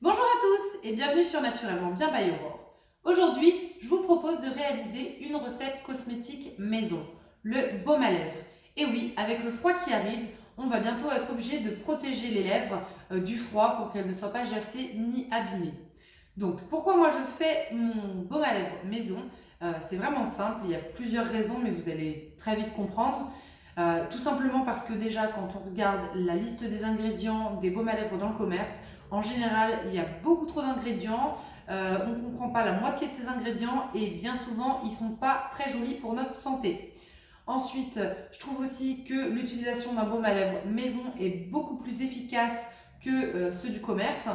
Bonjour à tous et bienvenue sur Naturellement Bien by Aurore. Aujourd'hui, je vous propose de réaliser une recette cosmétique maison, le baume à lèvres. Et oui, avec le froid qui arrive, on va bientôt être obligé de protéger les lèvres du froid pour qu'elles ne soient pas gercées ni abîmées. Donc, pourquoi moi je fais mon baume à lèvres maison? C'est vraiment simple, il y a plusieurs raisons, mais vous allez très vite comprendre. Tout simplement parce que déjà, quand on regarde la liste des ingrédients des baumes à lèvres dans le commerce, en général, il y a beaucoup trop d'ingrédients, on ne comprend pas la moitié de ces ingrédients et bien souvent, ils ne sont pas très jolis pour notre santé. Ensuite, je trouve aussi que l'utilisation d'un baume à lèvres maison est beaucoup plus efficace que ceux du commerce.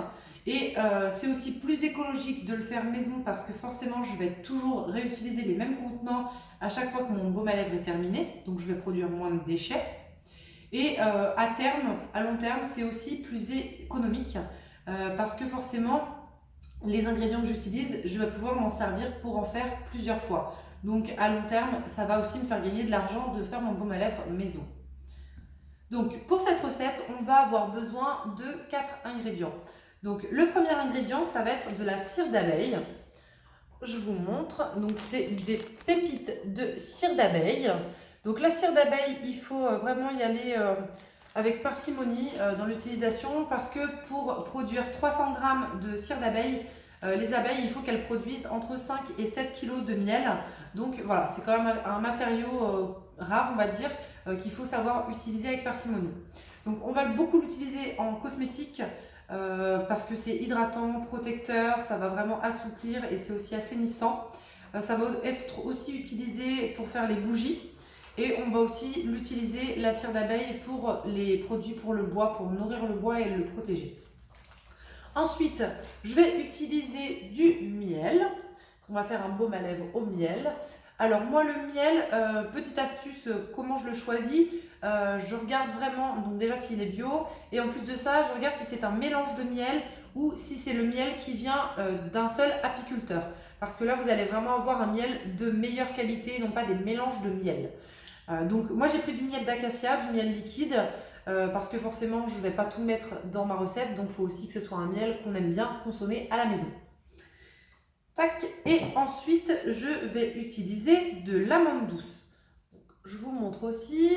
Et c'est aussi plus écologique de le faire maison parce que forcément, je vais toujours réutiliser les mêmes contenants à chaque fois que mon baume à lèvres est terminé. Donc, je vais produire moins de déchets. Et à terme, à long terme, c'est aussi plus économique parce que forcément, les ingrédients que j'utilise, je vais pouvoir m'en servir pour en faire plusieurs fois. Donc à long terme, ça va aussi me faire gagner de l'argent de faire mon baume à lèvres maison. Donc pour cette recette, on va avoir besoin de 4 ingrédients. Donc le premier ingrédient, ça va être de la cire d'abeille. Je vous montre. Donc c'est des pépites de cire d'abeille. Donc la cire d'abeille, il faut vraiment y aller avec parcimonie dans l'utilisation parce que pour produire 300 g de cire d'abeille, les abeilles, il faut qu'elles produisent entre 5 et 7 kg de miel. Donc voilà, c'est quand même un matériau rare, on va dire, qu'il faut savoir utiliser avec parcimonie. Donc on va beaucoup l'utiliser en cosmétique parce que c'est hydratant, protecteur, ça va vraiment assouplir et c'est aussi assainissant. Ça va être aussi utilisé pour faire les bougies. Et on va aussi l'utiliser, la cire d'abeille, pour les produits pour le bois, pour nourrir le bois et le protéger. Ensuite, je vais utiliser du miel. On va faire un baume à lèvres au miel. Alors moi le miel, petite astuce, comment je le choisis, je regarde vraiment, donc déjà s'il est bio, et en plus de ça, je regarde si c'est un mélange de miel ou si c'est le miel qui vient d'un seul apiculteur. Parce que là, vous allez vraiment avoir un miel de meilleure qualité, non pas des mélanges de miel. Donc moi j'ai pris du miel d'acacia, du miel liquide, parce que forcément je ne vais pas tout mettre dans ma recette, donc il faut aussi que ce soit un miel qu'on aime bien consommer à la maison. Tac. Et ensuite je vais utiliser de l'amande douce. Je vous montre aussi.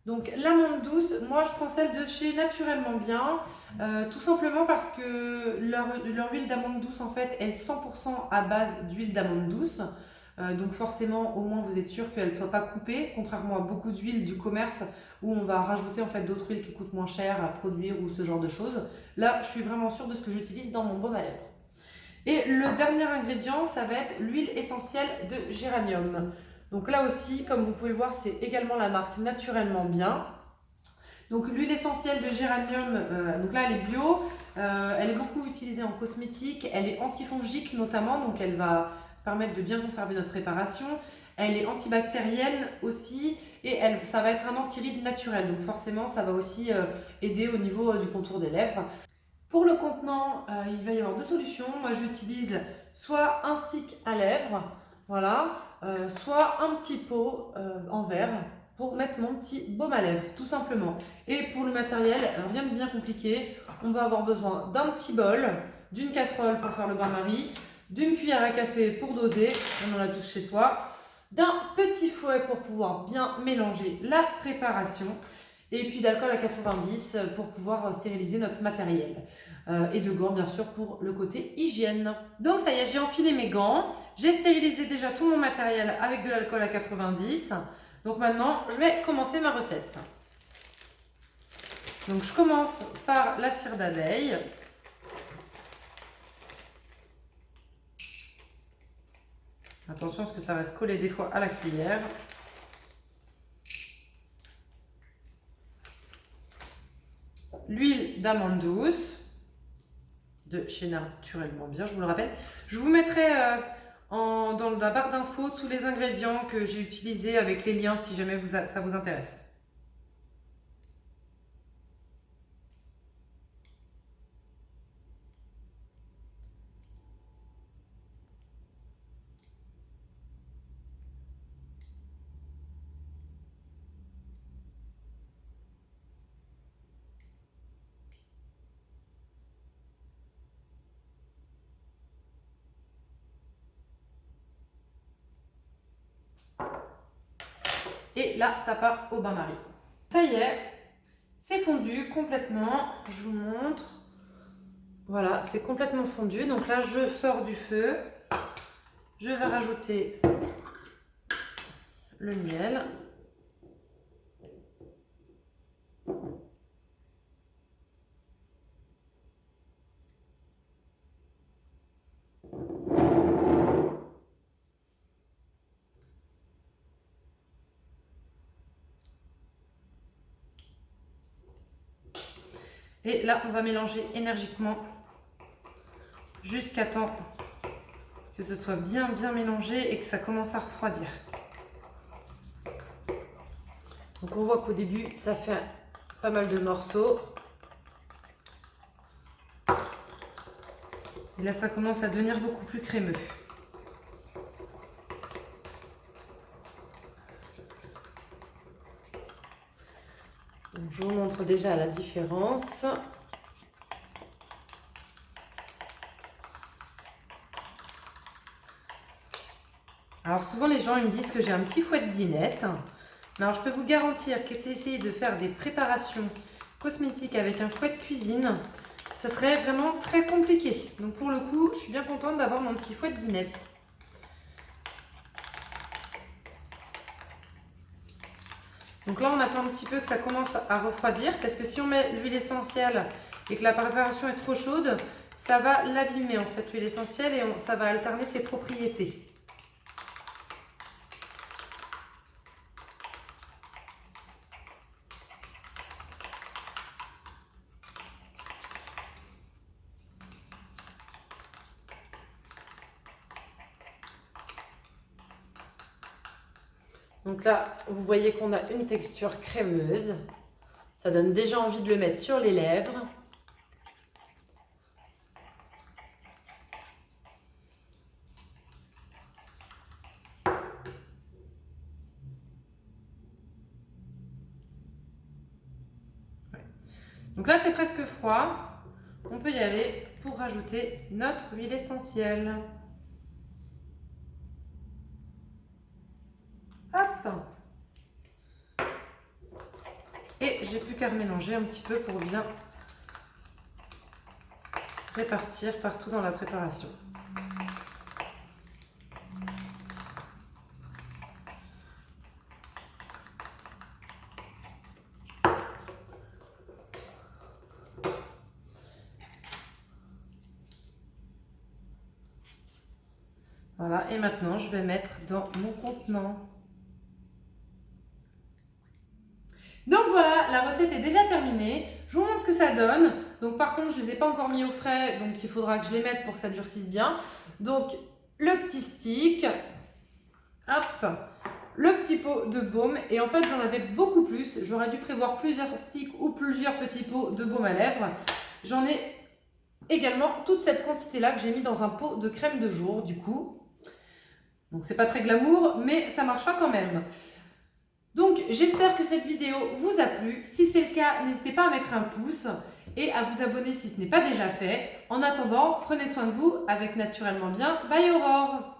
Donc l'amande douce, moi je prends celle de chez Naturellement Bien, tout simplement parce que leur huile d'amande douce en fait est 100% à base d'huile d'amande douce. Donc forcément, au moins vous êtes sûr qu'elle ne soit pas coupée, contrairement à beaucoup d'huiles du commerce où on va rajouter en fait d'autres huiles qui coûtent moins cher à produire ou ce genre de choses. Là, je suis vraiment sûre de ce que j'utilise dans mon baume à lèvres. Et le dernier ingrédient, ça va être l'huile essentielle de géranium. Donc là aussi, comme vous pouvez le voir, c'est également la marque Naturellement Bien. Donc l'huile essentielle de géranium, donc là elle est bio, elle est beaucoup utilisée en cosmétique, elle est antifongique notamment, donc elle va permettre de bien conserver notre préparation. Elle est antibactérienne aussi et ça va être un antiride naturel, donc forcément ça va aussi aider au niveau du contour des lèvres. Pour le contenant, il va y avoir deux solutions. Moi j'utilise soit un stick à lèvres, voilà, soit un petit pot en verre pour mettre mon petit baume à lèvres, tout simplement. Et pour le matériel, rien de bien compliqué. On va avoir besoin d'un petit bol, d'une casserole pour faire le bain-marie, d'une cuillère à café pour doser, on en a tous chez soi, d'un petit fouet pour pouvoir bien mélanger la préparation et puis d'alcool à 90 pour pouvoir stériliser notre matériel. Et de gants bien sûr pour le côté hygiène. Donc ça y est, j'ai enfilé mes gants, j'ai stérilisé déjà tout mon matériel avec de l'alcool à 90. Donc maintenant, je vais commencer ma recette. Donc je commence par la cire d'abeille. Attention parce que ça reste collé des fois à la cuillère. L'huile d'amande douce de chez Naturellement Bien, je vous le rappelle. Je vous mettrai dans la barre d'infos tous les ingrédients que j'ai utilisés avec les liens si jamais ça vous intéresse. Et là, ça part au bain-marie. Ça y est, c'est fondu complètement. Je vous montre. Voilà, c'est complètement fondu. Donc là, je sors du feu. Je vais rajouter le miel. Et là, on va mélanger énergiquement jusqu'à temps que ce soit bien mélangé et que ça commence à refroidir. Donc on voit qu'au début, ça fait pas mal de morceaux. Et là, ça commence à devenir beaucoup plus crémeux. Donc, je vous montre déjà la différence. Alors souvent les gens ils me disent que j'ai un petit fouet de dinette. Mais alors je peux vous garantir qu'essayer de faire des préparations cosmétiques avec un fouet de cuisine, ça serait vraiment très compliqué. Donc pour le coup, je suis bien contente d'avoir mon petit fouet de dinette. Donc là, on attend un petit peu que ça commence à refroidir parce que si on met l'huile essentielle et que la préparation est trop chaude, ça va l'abîmer en fait l'huile essentielle et ça va alterner ses propriétés. Donc là, vous voyez qu'on a une texture crémeuse. Ça donne déjà envie de le mettre sur les lèvres. Donc là, c'est presque froid. On peut y aller pour rajouter notre huile essentielle. Hop! Et j'ai plus qu'à mélanger un petit peu pour bien répartir partout dans la préparation. Voilà, et maintenant je vais mettre dans mon contenant. Donc voilà, la recette est déjà terminée. Je vous montre ce que ça donne. Donc par contre, je ne les ai pas encore mis au frais, donc il faudra que je les mette pour que ça durcisse bien. Donc le petit stick, hop, le petit pot de baume. Et en fait, j'en avais beaucoup plus. J'aurais dû prévoir plusieurs sticks ou plusieurs petits pots de baume à lèvres. J'en ai également toute cette quantité-là que j'ai mis dans un pot de crème de jour, du coup. Donc c'est pas très glamour, mais ça marchera quand même. Donc j'espère que cette vidéo vous a plu. Si c'est le cas, n'hésitez pas à mettre un pouce et à vous abonner si ce n'est pas déjà fait. En attendant, prenez soin de vous avec Naturellement Bien by Aurore.